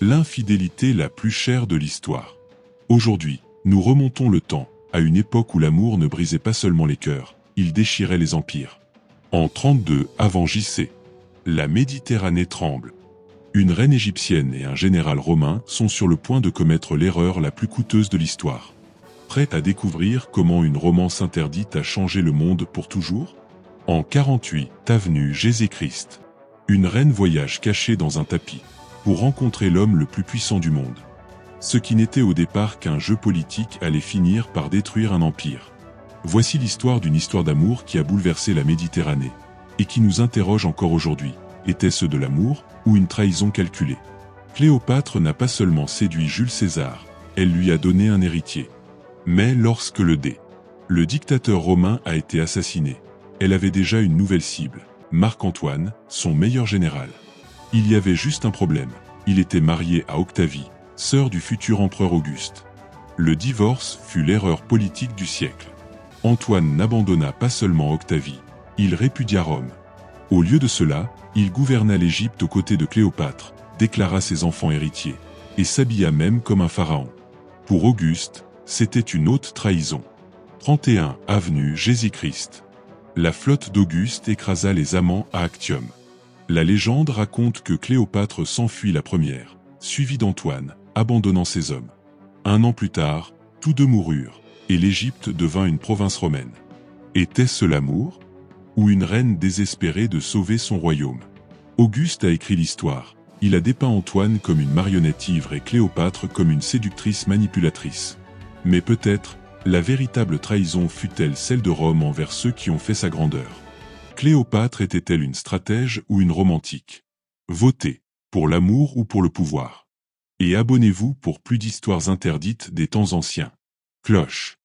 L'infidélité la plus chère de l'histoire. Aujourd'hui, nous remontons le temps, à une époque où l'amour ne brisait pas seulement les cœurs, il déchirait les empires. En 32 avant JC, la Méditerranée tremble. Une reine égyptienne et un général romain sont sur le point de commettre l'erreur la plus coûteuse de l'histoire. Prêts à découvrir comment une romance interdite a changé le monde pour toujours? En 48 avenue Jésus-Christ, une reine voyage cachée dans un tapis pour rencontrer l'homme le plus puissant du monde. Ce qui n'était au départ qu'un jeu politique allait finir par détruire un empire. Voici l'histoire d'une histoire d'amour qui a bouleversé la Méditerranée et qui nous interroge encore aujourd'hui. Était-ce de l'amour ou une trahison calculée? Cléopâtre n'a pas seulement séduit Jules César, elle lui a donné un héritier. Mais lorsque le dictateur romain a été assassiné, elle avait déjà une nouvelle cible, Marc-Antoine, son meilleur général. Il y avait juste un problème, il était marié à Octavie, sœur du futur empereur Auguste. Le divorce fut l'erreur politique du siècle. Antoine n'abandonna pas seulement Octavie, il répudia Rome. Au lieu de cela, il gouverna l'Égypte aux côtés de Cléopâtre, déclara ses enfants héritiers, et s'habilla même comme un pharaon. Pour Auguste, c'était une haute trahison. 31 avenue Jésus-Christ. La flotte d'Auguste écrasa les amants à Actium. La légende raconte que Cléopâtre s'enfuit la première, suivie d'Antoine, abandonnant ses hommes. 1 an plus tard, tous deux moururent, et l'Égypte devint une province romaine. Était-ce l'amour? Ou une reine désespérée de sauver son royaume? Auguste a écrit l'histoire. Il a dépeint Antoine comme une marionnette ivre et Cléopâtre comme une séductrice manipulatrice. Mais peut-être, la véritable trahison fut-elle celle de Rome envers ceux qui ont fait sa grandeur? Cléopâtre était-elle une stratège ou une romantique? Votez, pour l'amour ou pour le pouvoir. Et abonnez-vous pour plus d'histoires interdites des temps anciens. Cloche.